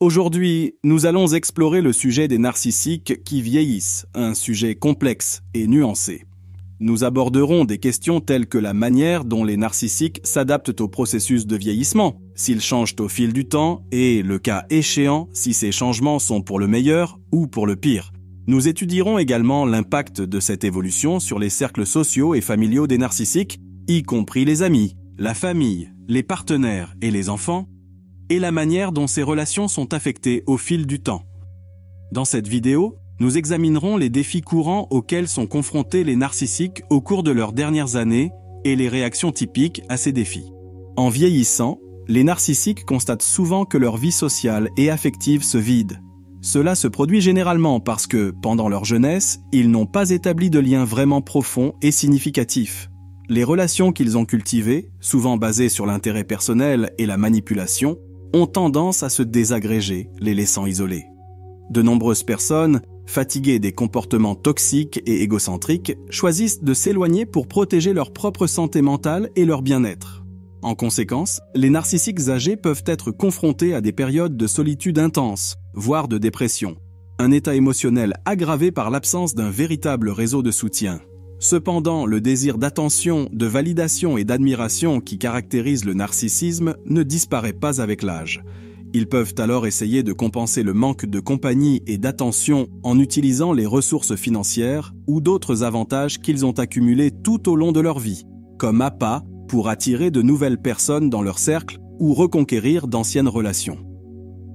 Aujourd'hui, nous allons explorer le sujet des narcissiques qui vieillissent, un sujet complexe et nuancé. Nous aborderons des questions telles que la manière dont les narcissiques s'adaptent au processus de vieillissement, s'ils changent au fil du temps et, le cas échéant, si ces changements sont pour le meilleur ou pour le pire. Nous étudierons également l'impact de cette évolution sur les cercles sociaux et familiaux des narcissiques, y compris les amis, la famille, les partenaires et les enfants, et la manière dont ces relations sont affectées au fil du temps. Dans cette vidéo, nous examinerons les défis courants auxquels sont confrontés les narcissiques au cours de leurs dernières années et les réactions typiques à ces défis. En vieillissant, les narcissiques constatent souvent que leur vie sociale et affective se vide. Cela se produit généralement parce que, pendant leur jeunesse, ils n'ont pas établi de liens vraiment profonds et significatifs. Les relations qu'ils ont cultivées, souvent basées sur l'intérêt personnel et la manipulation, ont tendance à se désagréger, les laissant isolés. De nombreuses personnes, fatiguées des comportements toxiques et égocentriques, choisissent de s'éloigner pour protéger leur propre santé mentale et leur bien-être. En conséquence, les narcissiques âgés peuvent être confrontés à des périodes de solitude intense, voire de dépression, un état émotionnel aggravé par l'absence d'un véritable réseau de soutien. Cependant, le désir d'attention, de validation et d'admiration qui caractérise le narcissisme ne disparaît pas avec l'âge. Ils peuvent alors essayer de compenser le manque de compagnie et d'attention en utilisant les ressources financières ou d'autres avantages qu'ils ont accumulés tout au long de leur vie, comme appât pour attirer de nouvelles personnes dans leur cercle ou reconquérir d'anciennes relations.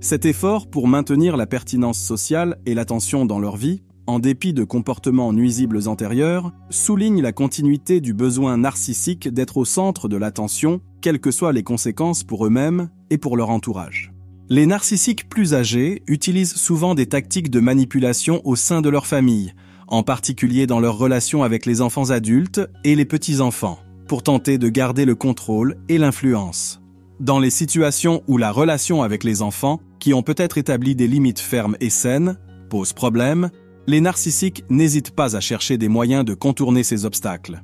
Cet effort pour maintenir la pertinence sociale et l'attention dans leur vie, en dépit de comportements nuisibles antérieurs, souligne la continuité du besoin narcissique d'être au centre de l'attention, quelles que soient les conséquences pour eux-mêmes et pour leur entourage. Les narcissiques plus âgés utilisent souvent des tactiques de manipulation au sein de leur famille, en particulier dans leurs relations avec les enfants adultes et les petits-enfants, pour tenter de garder le contrôle et l'influence. Dans les situations où la relation avec les enfants, qui ont peut-être établi des limites fermes et saines, pose problème, les narcissiques n'hésitent pas à chercher des moyens de contourner ces obstacles.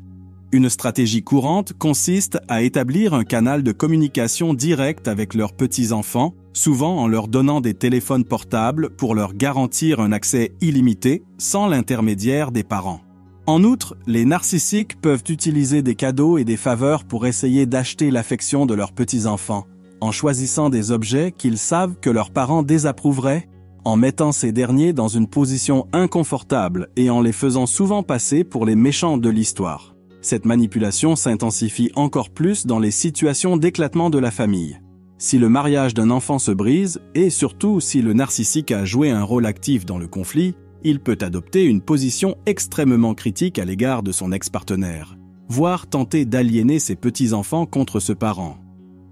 Une stratégie courante consiste à établir un canal de communication direct avec leurs petits-enfants, souvent en leur donnant des téléphones portables pour leur garantir un accès illimité, sans l'intermédiaire des parents. En outre, les narcissiques peuvent utiliser des cadeaux et des faveurs pour essayer d'acheter l'affection de leurs petits-enfants, en choisissant des objets qu'ils savent que leurs parents désapprouveraient, en mettant ces derniers dans une position inconfortable et en les faisant souvent passer pour les méchants de l'histoire. Cette manipulation s'intensifie encore plus dans les situations d'éclatement de la famille. Si le mariage d'un enfant se brise, et surtout si le narcissique a joué un rôle actif dans le conflit, il peut adopter une position extrêmement critique à l'égard de son ex-partenaire, voire tenter d'aliéner ses petits-enfants contre ce parent.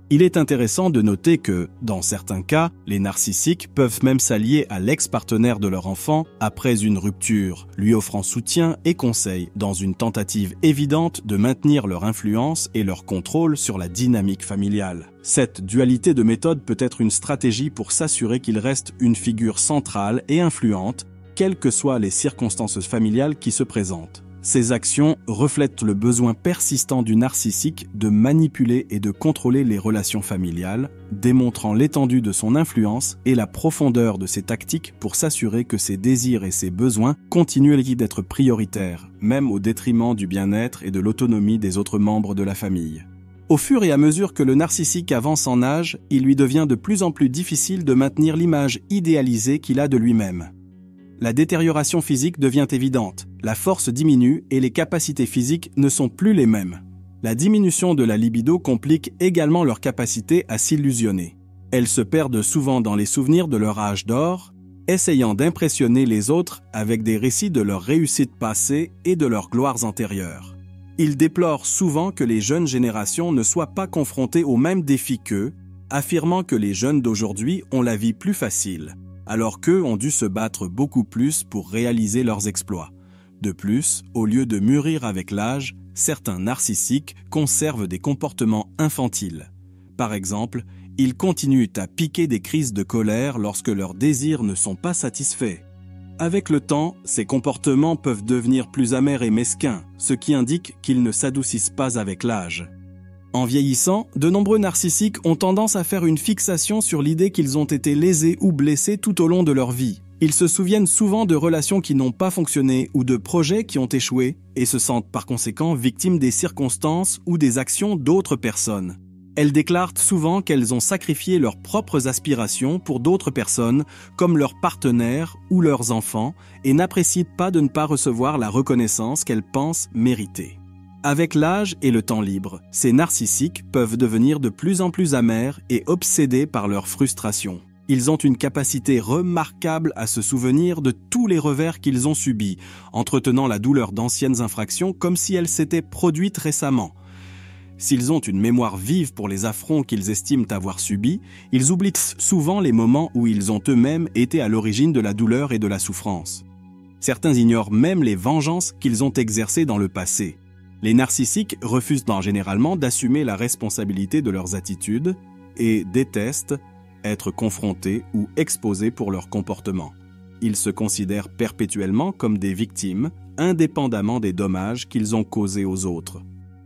Il est intéressant de noter que, dans certains cas, les narcissiques peuvent même s'allier à l'ex-partenaire de leur enfant après une rupture, lui offrant soutien et conseils dans une tentative évidente de maintenir leur influence et leur contrôle sur la dynamique familiale. Cette dualité de méthode peut être une stratégie pour s'assurer qu'il reste une figure centrale et influente, quelles que soient les circonstances familiales qui se présentent. Ces actions reflètent le besoin persistant du narcissique de manipuler et de contrôler les relations familiales, démontrant l'étendue de son influence et la profondeur de ses tactiques pour s'assurer que ses désirs et ses besoins continuent d'être prioritaires, même au détriment du bien-être et de l'autonomie des autres membres de la famille. Au fur et à mesure que le narcissique avance en âge, il lui devient de plus en plus difficile de maintenir l'image idéalisée qu'il a de lui-même. La détérioration physique devient évidente, la force diminue et les capacités physiques ne sont plus les mêmes. La diminution de la libido complique également leur capacité à s'illusionner. Elles se perdent souvent dans les souvenirs de leur âge d'or, essayant d'impressionner les autres avec des récits de leurs réussites passées et de leurs gloires antérieures. Ils déplorent souvent que les jeunes générations ne soient pas confrontées aux mêmes défis qu'eux, affirmant que les jeunes d'aujourd'hui ont la vie plus facile, alors qu'eux ont dû se battre beaucoup plus pour réaliser leurs exploits. De plus, au lieu de mûrir avec l'âge, certains narcissiques conservent des comportements infantiles. Par exemple, ils continuent à piquer des crises de colère lorsque leurs désirs ne sont pas satisfaits. Avec le temps, ces comportements peuvent devenir plus amers et mesquins, ce qui indique qu'ils ne s'adoucissent pas avec l'âge. En vieillissant, de nombreux narcissiques ont tendance à faire une fixation sur l'idée qu'ils ont été lésés ou blessés tout au long de leur vie. Ils se souviennent souvent de relations qui n'ont pas fonctionné ou de projets qui ont échoué et se sentent par conséquent victimes des circonstances ou des actions d'autres personnes. Elles déclarent souvent qu'elles ont sacrifié leurs propres aspirations pour d'autres personnes, comme leurs partenaires ou leurs enfants, et n'apprécient pas de ne pas recevoir la reconnaissance qu'elles pensent mériter. Avec l'âge et le temps libre, ces narcissiques peuvent devenir de plus en plus amers et obsédés par leurs frustrations. Ils ont une capacité remarquable à se souvenir de tous les revers qu'ils ont subis, entretenant la douleur d'anciennes infractions comme si elles s'étaient produites récemment. S'ils ont une mémoire vive pour les affronts qu'ils estiment avoir subis, ils oublient souvent les moments où ils ont eux-mêmes été à l'origine de la douleur et de la souffrance. Certains ignorent même les vengeances qu'ils ont exercées dans le passé. Les narcissiques refusent généralement d'assumer la responsabilité de leurs attitudes et détestent être confrontés ou exposés pour leur comportement. Ils se considèrent perpétuellement comme des victimes, indépendamment des dommages qu'ils ont causés aux autres.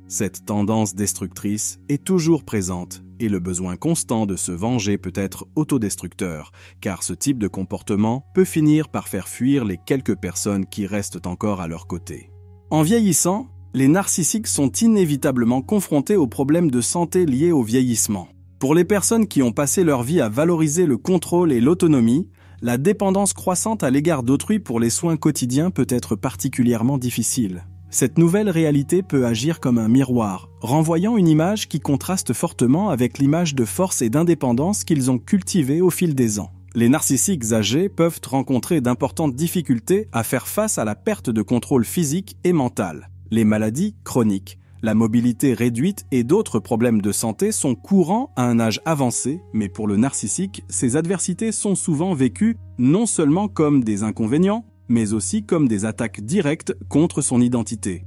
Cette tendance destructrice est toujours présente et le besoin constant de se venger peut être autodestructeur, car ce type de comportement peut finir par faire fuir les quelques personnes qui restent encore à leur côté. En vieillissant, les narcissiques sont inévitablement confrontés aux problèmes de santé liés au vieillissement. Pour les personnes qui ont passé leur vie à valoriser le contrôle et l'autonomie, la dépendance croissante à l'égard d'autrui pour les soins quotidiens peut être particulièrement difficile. Cette nouvelle réalité peut agir comme un miroir, renvoyant une image qui contraste fortement avec l'image de force et d'indépendance qu'ils ont cultivée au fil des ans. Les narcissiques âgés peuvent rencontrer d'importantes difficultés à faire face à la perte de contrôle physique et mental. Les maladies chroniques, la mobilité réduite et d'autres problèmes de santé sont courants à un âge avancé, mais pour le narcissique, ces adversités sont souvent vécues non seulement comme des inconvénients, mais aussi comme des attaques directes contre son identité.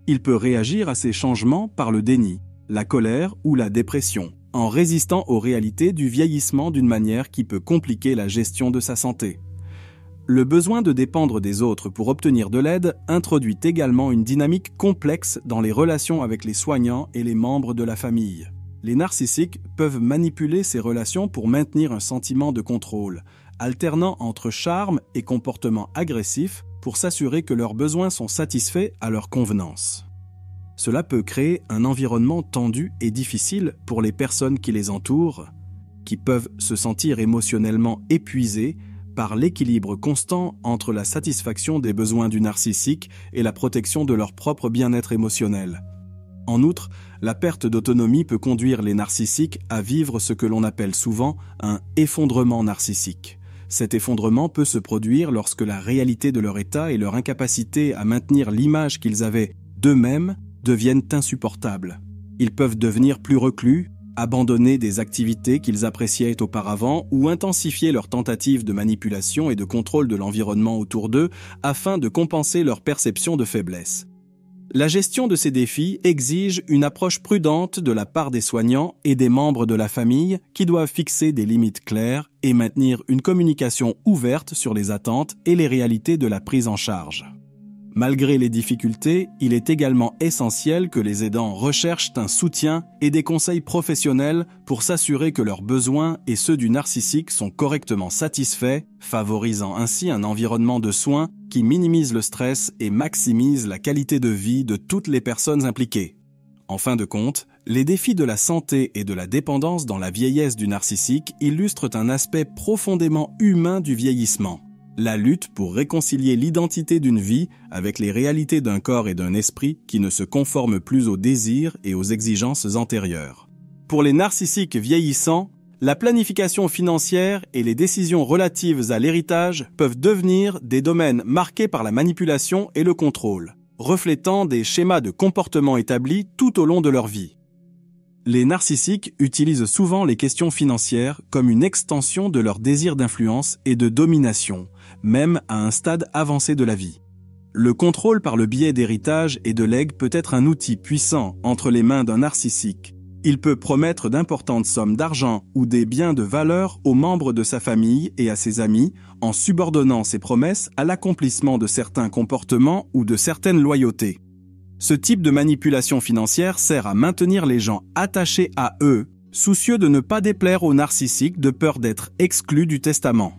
Il peut réagir à ces changements par le déni, la colère ou la dépression, en résistant aux réalités du vieillissement d'une manière qui peut compliquer la gestion de sa santé. Le besoin de dépendre des autres pour obtenir de l'aide introduit également une dynamique complexe dans les relations avec les soignants et les membres de la famille. Les narcissiques peuvent manipuler ces relations pour maintenir un sentiment de contrôle, alternant entre charme et comportement agressif pour s'assurer que leurs besoins sont satisfaits à leur convenance. Cela peut créer un environnement tendu et difficile pour les personnes qui les entourent, qui peuvent se sentir émotionnellement épuisées par l'équilibre constant entre la satisfaction des besoins du narcissique et la protection de leur propre bien-être émotionnel. En outre, la perte d'autonomie peut conduire les narcissiques à vivre ce que l'on appelle souvent un effondrement narcissique. Cet effondrement peut se produire lorsque la réalité de leur état et leur incapacité à maintenir l'image qu'ils avaient d'eux-mêmes deviennent insupportables. Ils peuvent devenir plus reclus, abandonner des activités qu'ils appréciaient auparavant ou intensifier leurs tentatives de manipulation et de contrôle de l'environnement autour d'eux afin de compenser leur perception de faiblesse. La gestion de ces défis exige une approche prudente de la part des soignants et des membres de la famille qui doivent fixer des limites claires et maintenir une communication ouverte sur les attentes et les réalités de la prise en charge. Malgré les difficultés, il est également essentiel que les aidants recherchent un soutien et des conseils professionnels pour s'assurer que leurs besoins et ceux du narcissique sont correctement satisfaits, favorisant ainsi un environnement de soins qui minimise le stress et maximise la qualité de vie de toutes les personnes impliquées. En fin de compte, les défis de la santé et de la dépendance dans la vieillesse du narcissique illustrent un aspect profondément humain du vieillissement. La lutte pour réconcilier l'identité d'une vie avec les réalités d'un corps et d'un esprit qui ne se conforment plus aux désirs et aux exigences antérieures. Pour les narcissiques vieillissants, la planification financière et les décisions relatives à l'héritage peuvent devenir des domaines marqués par la manipulation et le contrôle, reflétant des schémas de comportement établis tout au long de leur vie. Les narcissiques utilisent souvent les questions financières comme une extension de leur désir d'influence et de domination, même à un stade avancé de la vie. Le contrôle par le biais d'héritage et de legs peut être un outil puissant entre les mains d'un narcissique. Il peut promettre d'importantes sommes d'argent ou des biens de valeur aux membres de sa famille et à ses amis en subordonnant ces promesses à l'accomplissement de certains comportements ou de certaines loyautés. Ce type de manipulation financière sert à maintenir les gens attachés à eux, soucieux de ne pas déplaire au narcissique de peur d'être exclus du testament.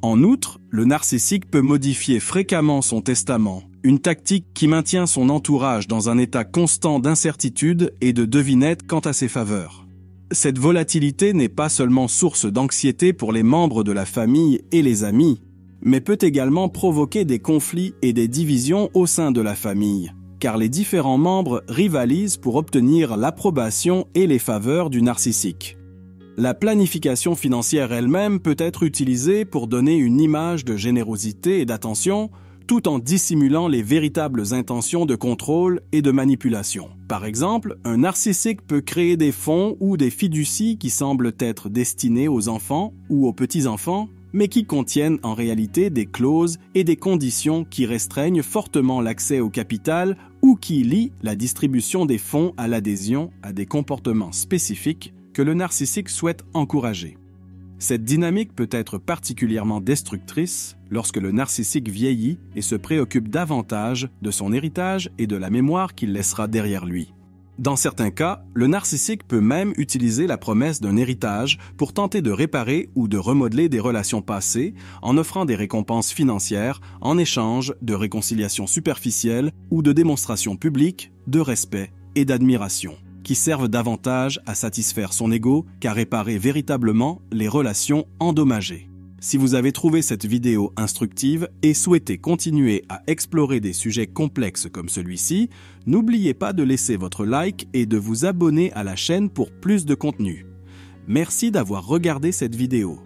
En outre, le narcissique peut modifier fréquemment son testament, une tactique qui maintient son entourage dans un état constant d'incertitude et de devinette quant à ses faveurs. Cette volatilité n'est pas seulement source d'anxiété pour les membres de la famille et les amis, mais peut également provoquer des conflits et des divisions au sein de la famille, car les différents membres rivalisent pour obtenir l'approbation et les faveurs du narcissique. La planification financière elle-même peut être utilisée pour donner une image de générosité et d'attention, tout en dissimulant les véritables intentions de contrôle et de manipulation. Par exemple, un narcissique peut créer des fonds ou des fiducies qui semblent être destinés aux enfants ou aux petits-enfants, mais qui contiennent en réalité des clauses et des conditions qui restreignent fortement l'accès au capital ou qui lient la distribution des fonds à l'adhésion à des comportements spécifiques que le narcissique souhaite encourager. Cette dynamique peut être particulièrement destructrice lorsque le narcissique vieillit et se préoccupe davantage de son héritage et de la mémoire qu'il laissera derrière lui. Dans certains cas, le narcissique peut même utiliser la promesse d'un héritage pour tenter de réparer ou de remodeler des relations passées en offrant des récompenses financières en échange de réconciliations superficielles ou de démonstrations publiques de respect et d'admiration, qui servent davantage à satisfaire son ego qu'à réparer véritablement les relations endommagées. Si vous avez trouvé cette vidéo instructive et souhaitez continuer à explorer des sujets complexes comme celui-ci, n'oubliez pas de laisser votre like et de vous abonner à la chaîne pour plus de contenu. Merci d'avoir regardé cette vidéo.